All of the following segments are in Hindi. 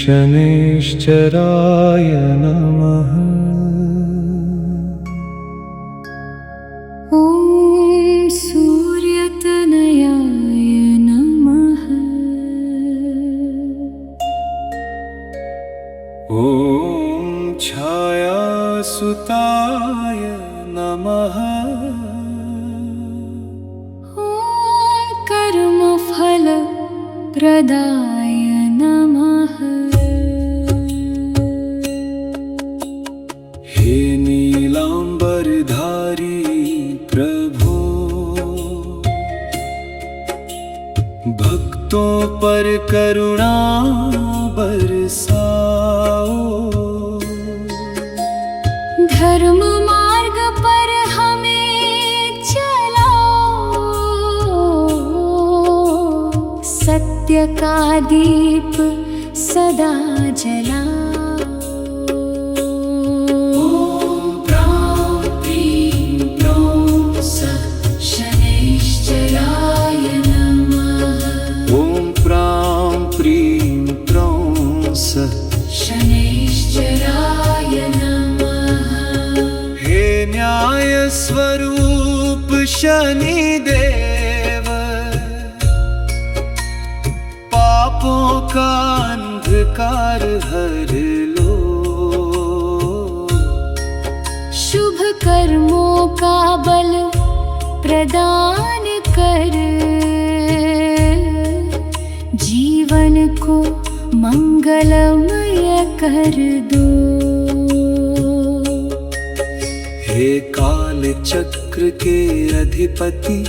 शनैश्चराय नमः। ॐ सूर्यतनयाय नमः। ॐ छायासुताय नमः। ॐ कर्मफलप्रदाय नमः। हे नीलांबरधारी प्रभु, भक्तों पर करुणा बरसाओ। धर्म मार्ग पर हमें चलाओ, सत्य का दीप सदा जलाओ। ॐ प्रां प्रीं प्रौं सः शनैश्चराय नमः। ॐ प्रां प्रीं प्रौं सः शनैश्चराय नमः। हे न्याय स्वरूप शनिदेव, पापों का अंधकार हर लो। शुभ कर्मों का बल प्रदान कर, जीवन को मंगलमय कर दो। हे काल चक्र के अधिपति,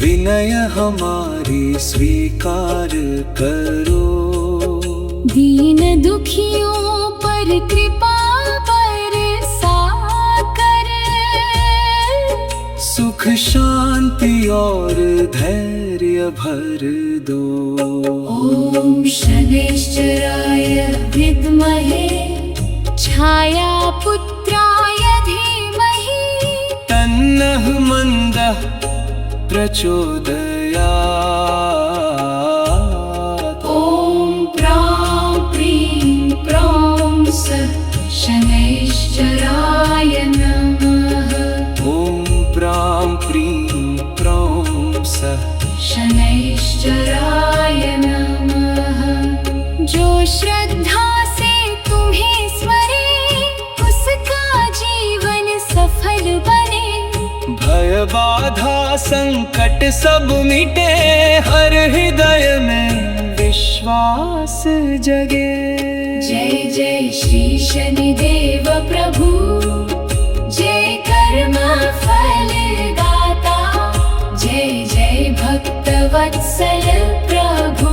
विनय हमारी स्वीकार करो। दीन दुखियों पर कृपा बरसा कर, सुख शांति और धैर्य भर दो। ॐ शनैश्चराय विद्महे छायापुत्राय धीमहि, तन्नः मन्दः प्रचोदयात्। ॐ प्रां प्रीं प्रौं सः शनैश्चराय नमः। ॐ प्रां प्रीं प्रौं सः शनैश्चराय नमः। जो श्रद्धा से तुम्हें स्मरे, उसका जीवन सफल बने। भय बाधा संकट सब मिटे, हर हृदय में विश्वास जगे। जय जय श्री शनिदेव प्रभु, जय कर्म फल दाता। जय जय भक्त वत्सल प्रभु,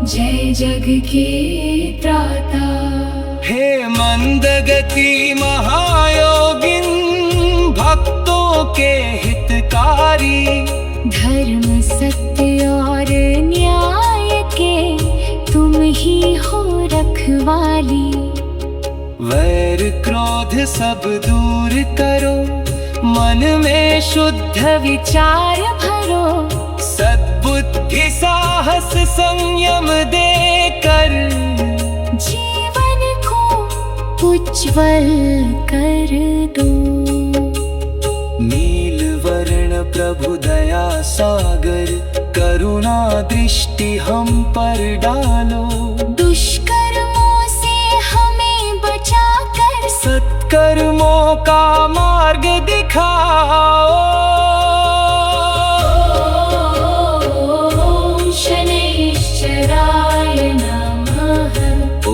जय जग के त्राता। हे मंदगति महायोगिन, भक्तों के हितकारी। धर्म सत्य और न्याय के तुम ही हो रखवाली। वैर क्रोध सब दूर करो, मन में शुद्ध विचार भरो। सद्बुद्धि साहस संयम देकर, जीवन को उज्ज्वल कर दो। नील वर्ण प्रभु दया सागर, करुणा दृष्टि हम पर डालो। दुष्कर्मों से हमें बचाकर, सत्कर्मों का मार्ग दिखाओ। ॐ शनैश्चराय नमः। ओ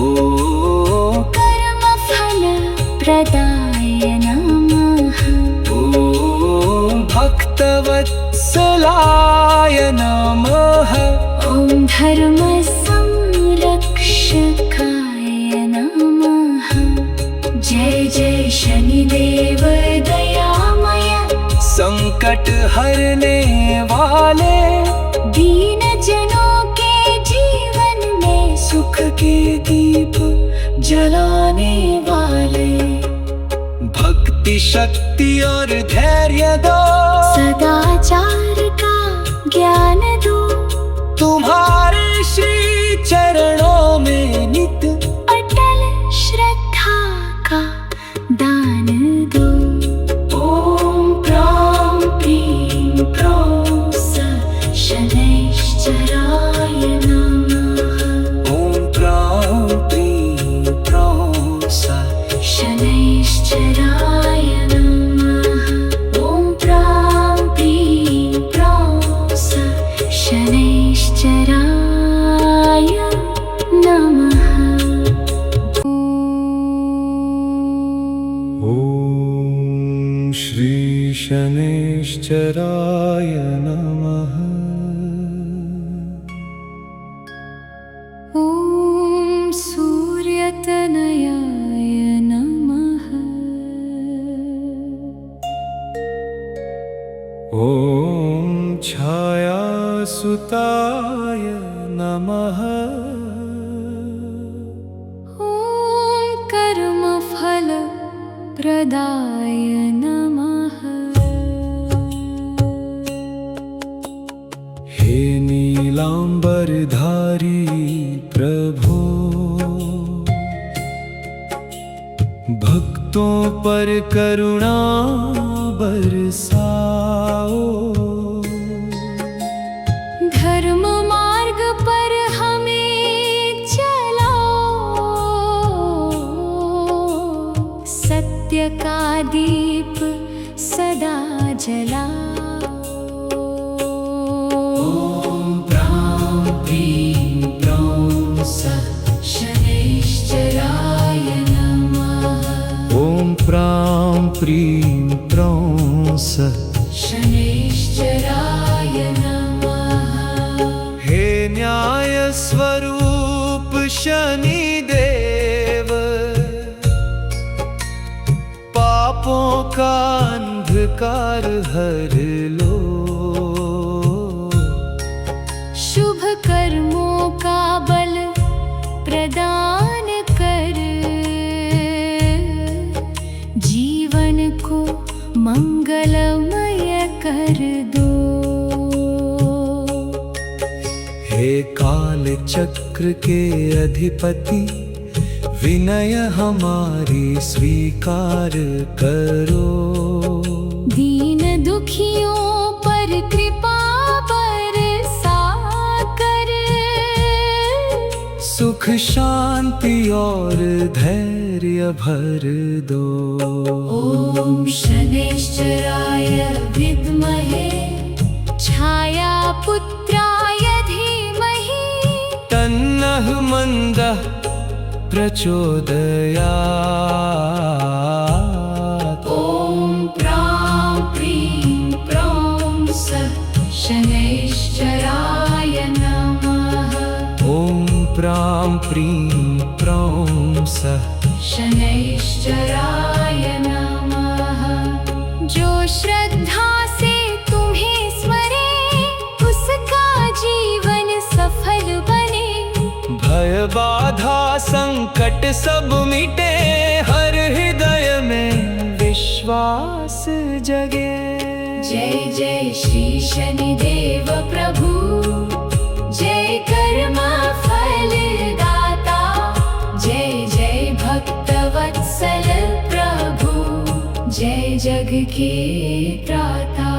कर्मफल प्रदाय नमः। ॐ भक्तवत्सलाय नमः। ॐ धर्म संरक्षकाय नमः। जय जय शनिदेव दयामय, संकट हरने वाले। दीन जनों के जीवन में सुख के दीप जलाने वाले। भक्ति शक्ति और धैर्य दो, सदाचार का ज्ञान दो। तुम्हारे श्री चरणों में नित्य दयासुताय नमः। ॐ कर्मफलप्रदाय नमः। हे नीलांबरधारी प्रभु, भक्तों पर करुणा बरसाओ। धर्म मार्ग पर हमें चलाओ, सत्य का दीप सदा जलाओ। ॐ प्रां प्रीं प्रौं सः शनैश्चराय नमः। ॐ प्रां प्रीं प्रौं सः शनैश्चराय नमः। हे न्याय स्वरूप शनिदेव, पापों का अंधकार हर लो। शुभ कर्मों का बल प्रदान कर, जीवन को मंगलमय कर दो। हे काल चक्र के अधिपति, विनय हमारी स्वीकार करो। दीन दुखियों पर कृपा बरसा कर, सुख शांति और धैर्य भर दो। ॐ शनैश्चराय विद्महे छायापुत्राय धीमहि, तन्नः मन्दः प्रचोदयात्। ॐ प्रां प्रीं प्रौं सः शनैश्चराय नमः। ॐ प्रां प्रीं प्रौं सः शनैश्चराय नमः। जो श्रद्धा से तुम्हें स्मरे, उसका जीवन सफल बने। भय बाधा संकट सब मिटे, हर हृदय में विश्वास जगे। जय जय श्री शनिदेव प्रभु, जय कर्म फल दाता, जय जय भक्तवत्सल प्रभु, जय जग के त्राता।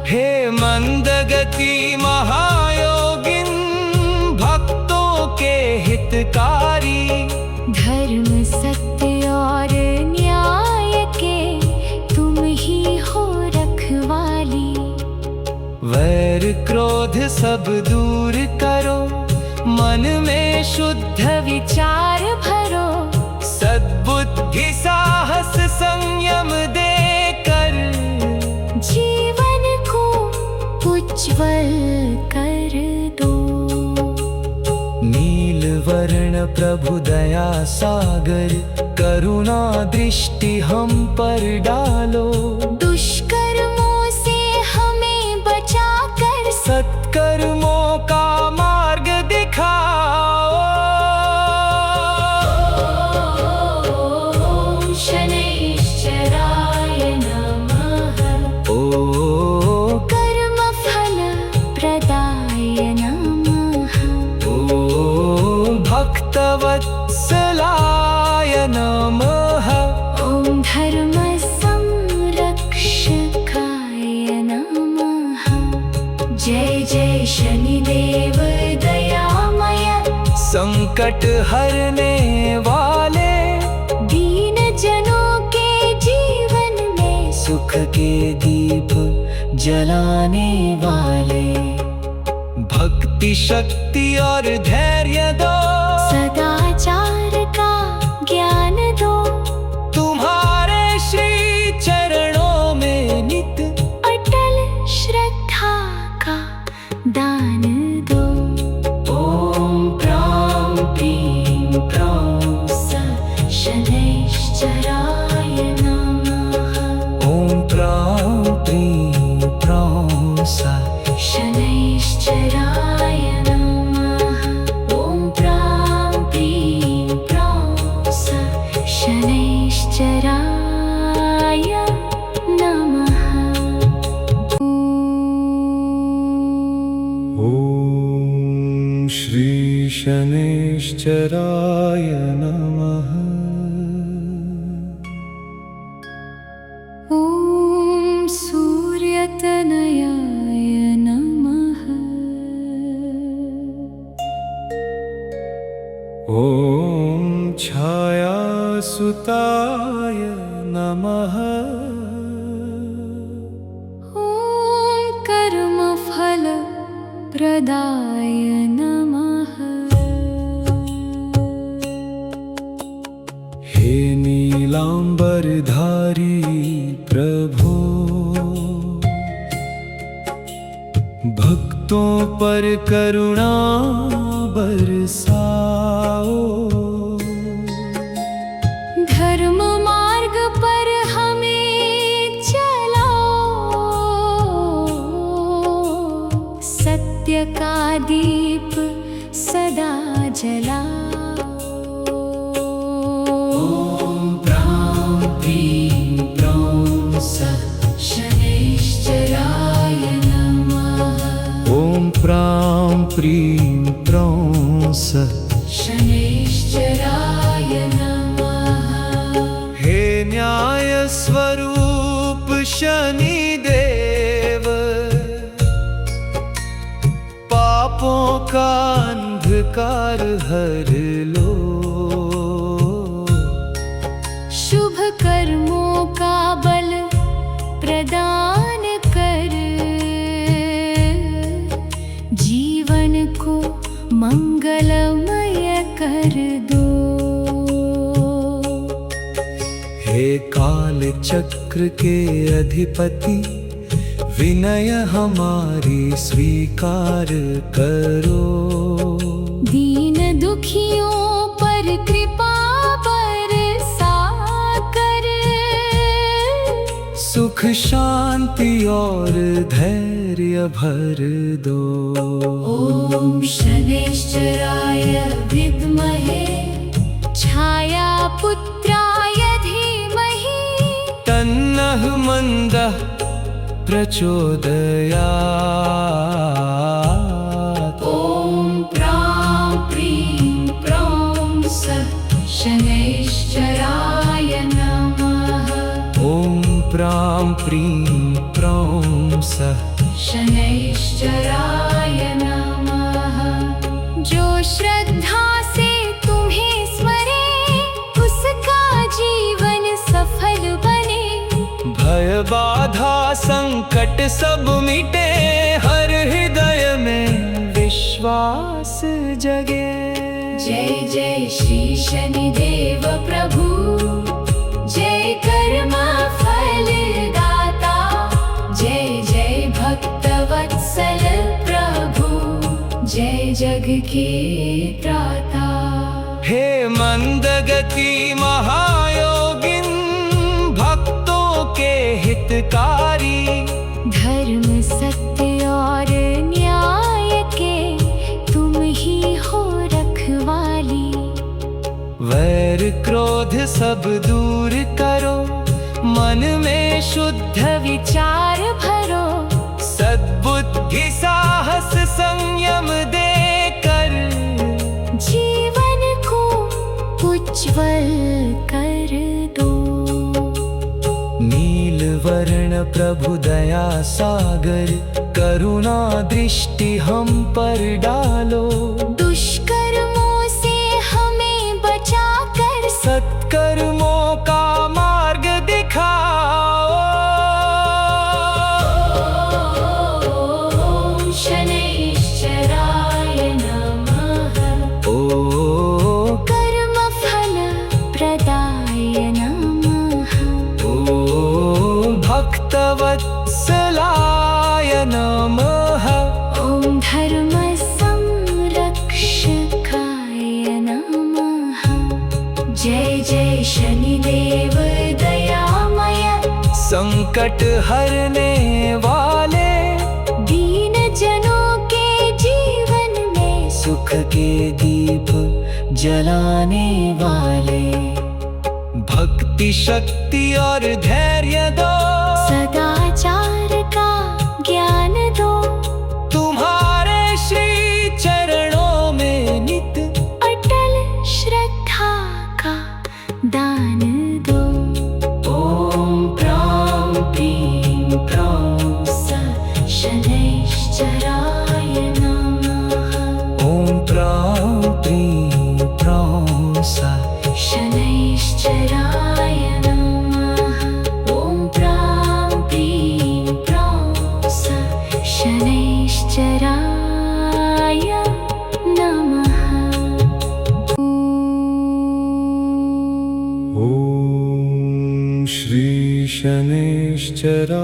हे मंदगति महायोगिन, भक्तों के हितकारी, धर्म सत्य और न्याय के तुम ही हो रखवाली। वैर क्रोध सब दूर करो, मन में शुद्ध विचार भरो। सद्बुद्धि साहस संयम देकर, जीवन को उज्ज्वल कर दो। नील वर्ण प्रभु दया सागर, करुणा दृष्टि हम पर डालो। दुष्कर्मों से हमें बचा कर, सत्कर्मों का मार्ग दिखाओ। ॐ शनैश्चराय नमः। ओ कर्मफलप्रदाय नमः। ओ भक्तवत्सलाय नमः। ॐ धर्मसंरक्षकाय नमः। जय जय शनिदेव दयामय, संकट हरने वाले, दीन जनों के जीवन में सुख के दीप जलाने वाले। भक्ति शक्ति और धैर्य दो, सदाचार का ज्ञान दो। तुम्हारे श्री चरणों में नित अटल श्रद्धा का दान दो। ॐ प्रां प्रीं प्रौं सः शनैश्चराय नमः। ॐ प्रां प्रीं प्रौं सः शनैश्चराय शनैश्चराय नमः ॐ प्रां प्रीं प्रौं स शनैश्चराय नमः ॐ श्री शनैश्चराय नमः ॐ सूर्यतनयाय नमः ॐ छायासुताय नमः ॐ कर्मफलप्रदाय नमः हे नीलाम्बरधारी प्रभो भक्तों पर करुणा बरसाओ धर्म मार्ग पर हमें चलाओ सत्य का दीप सदा जलाओ शनैश्चराय नमः ॐ प्रां प्रीं प्रौं स शनैश्चराय नमः हे न्याय स्वरूप शनिदेव पापों का अंधकार हर लो शुभ कर्मों का बल प्रदान कर जीवन को मंगलमय कर दो हे काल चक्र के अधिपति विनय हमारी स्वीकार करो दीन दुखियों पर कृपा बरसा कर सुख शांति और धैर्य भर दो ॐ शनैश्चराय विद्महे छायापुत्राय धीमहि तन्नः मन्दः प्रचोदयात् ॐ प्रां प्रीं प्रौं स शनैश्चराय नमः ॐ प्रां प्रीं प्रौं स शनैश्चराय नमः जो श्रद्धा से तुम्हें स्मरे उसका जीवन सफल बने भय बाधा संकट सब मिटे हर हृदय में विश्वास जगे जय जय श्री शनिदेव प्रभु जय कर्म फल दाता जय जय भक्तवत्सल प्रभु जय जग के त्राता हे मंदगति महायोगिन भक्तों के हितकारी धर्म सत्य और न्याय के तुम ही हो रखवाली वैर क्रोध सब दूर करो मन में शुद्ध विचार भरो सद्बुद्धि साहस संयम देकर जीवन को उज्ज्वल कर दो नील वर्ण प्रभु दया सागर करुणा दृष्टि हम पर डालो दुष्कर्मों से हमें बचाकर सत्कर्मों का मार्ग दिखाओ ॐ शनैश्चराय नमः ओ कर्मफल प्रदाय नमः ओ भक्तवत्सलाय नमः ॐ धर्म संरक्षकाय नमः जय जय शनिदेव दयामय संकट हरने वाले दीन जनों के के दीप जलाने वाले, भक्ति शक्ति और धैर्य दो, सदाचार का ज्ञान दो, तुम्हारे श्री चरणों में नित अटल श्रद्धा का दान दो। ओम प्रां प्रीं प्रौं स शनैश्चराय नमः। ओम प्रां प्रीं प्रौं स शनैश्चराय नमः। ॐ प्रां प्रीं प्रौं स शनैश्चराय नमः। ओम श्री शनैश्चराय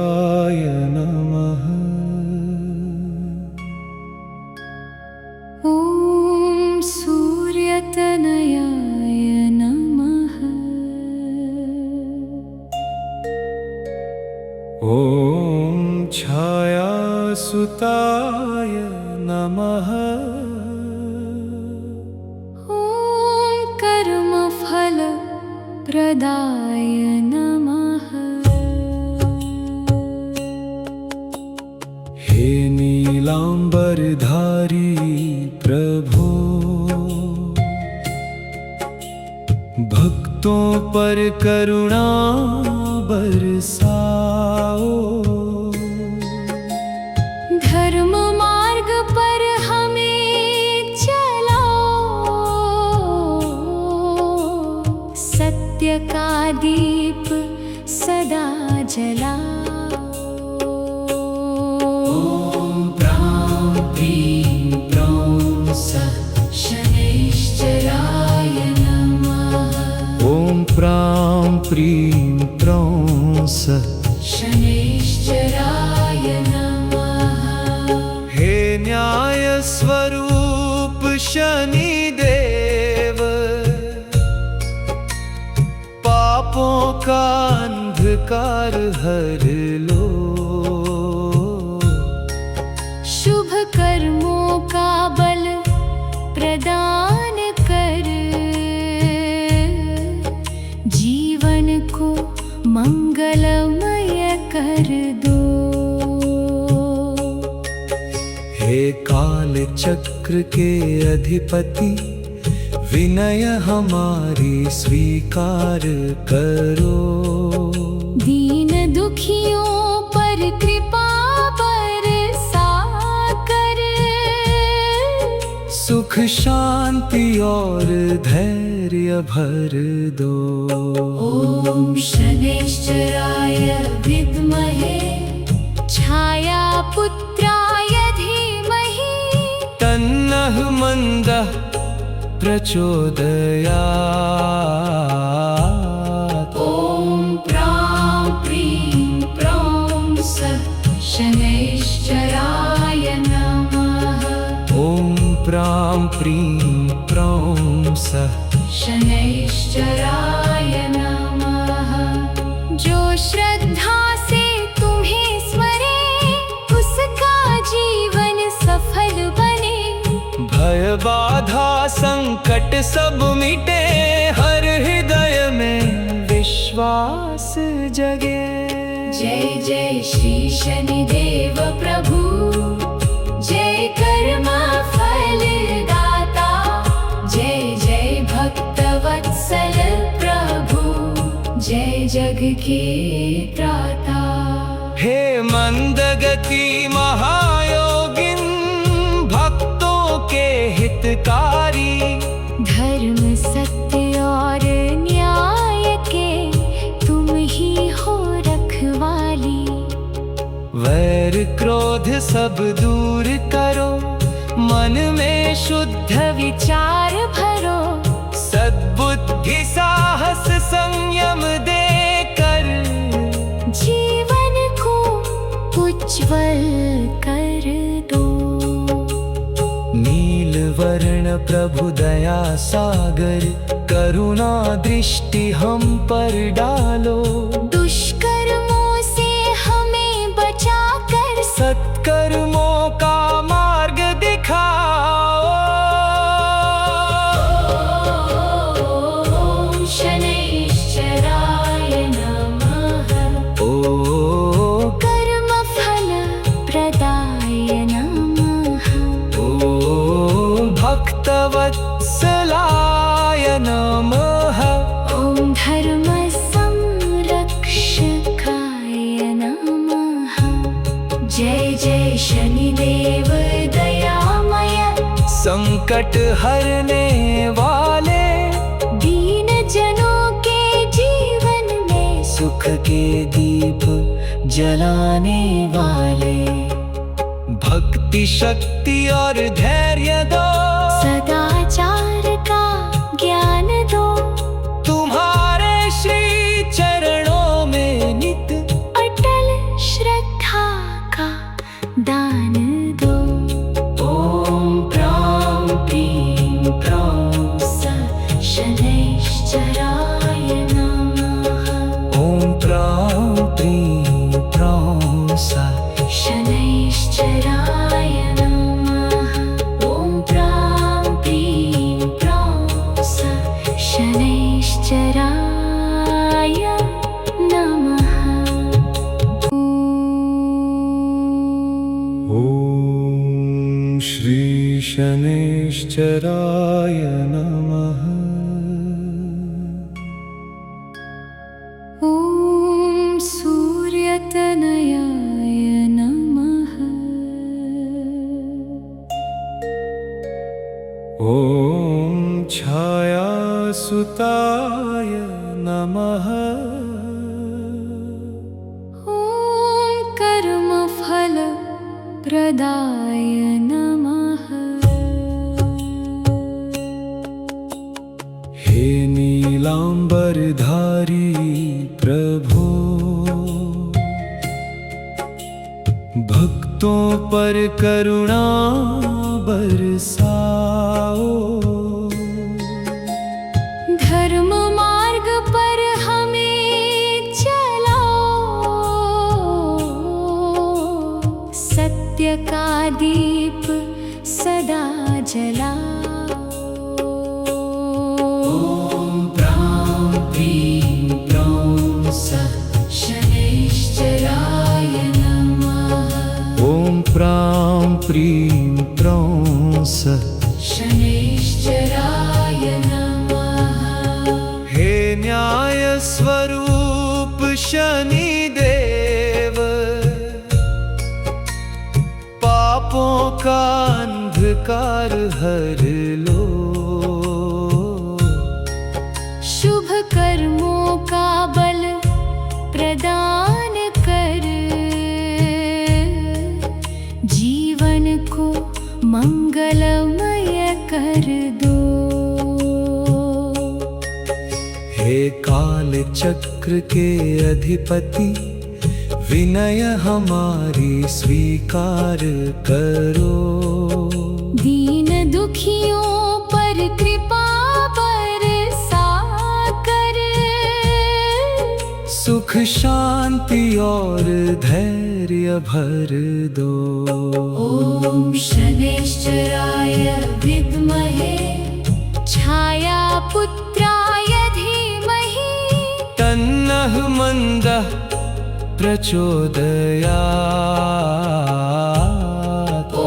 नमः। ॐ सूर्यतनयाय नमः। ओम छायासुताय नमः। ॐ कर्मफल प्रदाय नमः। हे नीलांबरधारी प्रभु, भक्तों पर करुणा बरसाओ, धर्म मार्ग पर हमें चलाओ, सत्य का दीप सदा जलाओ। ओम प्रां प्रीं प्रौं स शनैश्चराय नमः। ओम प्रां प्रीं प्रौं स शनैश्चराय नमः। हे न्याय स्वरूप शनिदेव, पापों का अंधकार हर लो, शुभ कर्मों का बल प्रदान कर, जीवन को मंगलमय कर दो। हे काल चक्र के अधिपति, विनय हमारी स्वीकार करो, दीन दुखियों पर कृपा बरसा कर, सुख शांति और धैर्य भर दो। ओम शनैश्चराय विद्महे छाया पुत्राय धीमहि, तन्नः मन्दः प्रचोदयात्। ॐ प्रां प्रीं प्रौं स शनैश्चराय नमः। ओम प्रां प्रीं प्रौं स शनैश्चराय नमः। जो श्रद्धा से तुम्हें स्मरे, उसका जीवन सफल बने, भय बाधा संकट सब मिटे, हर हृदय में विश्वास जगे। जय जय श्री शनिदेव प्रभु, जय कर्मा फल दाता, जय जय भक्त वत्सल प्रभु, जय जग के त्राता। हे मंदगति महायोगिन, भक्तों के हितकारी, धर्म सत्य और न्याय के तुम ही हो रखवाली, वैर क्रोध सब दूर करो, मन में शुद्ध विचार भरो, सद्बुद्धि साहस संयम देकर, जीवन को उज्ज्वल कर दो। नील वर्ण प्रभु दया सागर, करुणा दृष्टि हम पर डालो, दुष्कर्मों से हमें बचा कर, सत्कर्मों का मार्ग दिखाओ। भक्तवत्सलाय नमः। ॐ धर्मसंरक्षकाय नमः। जय जय शनिदेव दयामय, संकट हरने वाले, दीन जनों के जीवन में सुख के दीप जलाने वाले, भक्ति शक्ति और धैर्य दो, सदाचार का ज्ञान दो, तुम्हारे श्री चरणों में नित अटल श्रद्धा का दान दो। ॐ प्रां प्रीं प्रौं स शनैश्चराय नमः। ॐ प्रां प्रीं प्रौं स शनैश्चराय नमः। ॐ प्रां प्रीं प्रौं स शनैश्चराय नमः। ॐ श्री शनैश्चराय नमः। ॐ सूर्यतनयाय नमः। ॐ छायासुताय नमः। ॐ कर्मफलप्रदाय नमः। हे नीलांबरधारी प्रभु, भक्तों पर करुणा बरसाओ, धर्म मार्ग पर हमें चलाओ, सत्य का दीप सदा जलाओ। ॐ प्रां प्रीं प्रौं स शनैश्चराय नमः। ॐ प्रां प्रीं प्रौं स शनैश्चराय नमः। हे न्याय स्वरूप शनिदेव, पापों का अंधकार हर लो, शुभ कर्मों का बल प्रदान कर, जीवन को मंगलमय कर दो। हे काल चक्र के अधिपति, विनय हमारी स्वीकार करो, दीन दुखियों पर कृपा बरसा कर, सुख शांति और धैर्य भर दो। ॐ शनैश्चराय विद्महे छायापुत्राय धीमहि, तन्नः मन्दः प्रचोदयात्। ॐ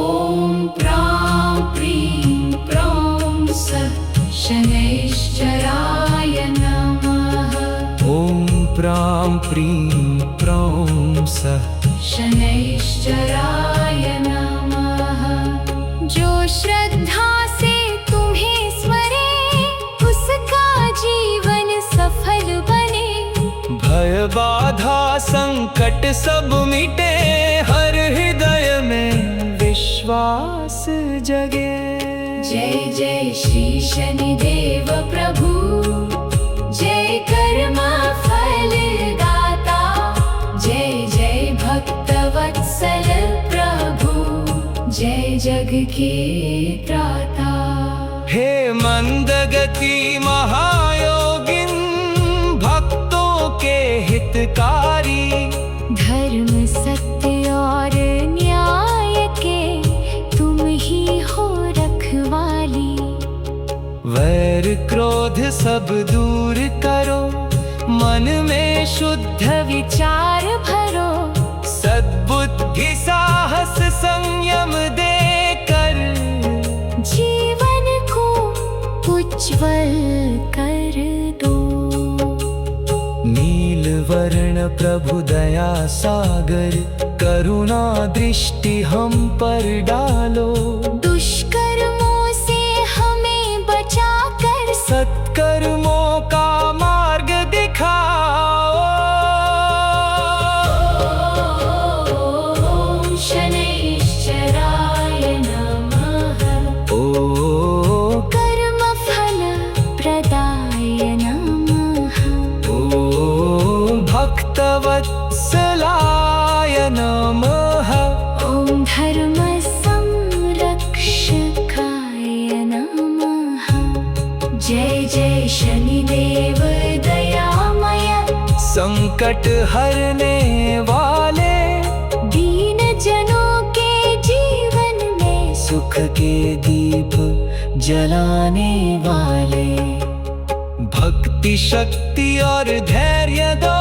प्रां प्रीं प्रौं स शनैश्चराय नमः। ॐ प्रां प्रीं प्रौं स शनैश्चराय नमः। जो श्रद्धा से तुम्हें स्मरे, उसका जीवन सफल बने, भय बाधा संकट सब मिटे, हर हृदय में विश्वास जगे। जय जय श्री शनिदेव प्रभु, जय कर्म फल दाता, जय जय भक्तवत्सल प्रभु, जय जग के त्राता। हे मंदगति महायोगिन, भक्तों के हितकारी, धर्म सत्य और न्याय के तुम ही हो रखवाली, वैर क्रोध सब दूर करो, मन में शुद्ध विचार भरो, सद्बुद्धि साहस संयम देकर जीवन को शरण प्रभु दया सागर, करुणा दृष्टि हम पर डालो। दुष्कर्मों से हमें बचाकर सत्कर्मों का मार्ग दिखाओ। ओम शनैश्चराय नमः। ओम कर्मफल प्रदाय नमः। ओम भक्तवत्सलाय नमः। ओम धर्म संरक्षकाय नमः। जय जय शनिदेव दयामय, संकट हरने वाले, दीन जनों के जीवन में सुख के दीप जलाने वाले, भक्ति शक्ति और धैर्य दो।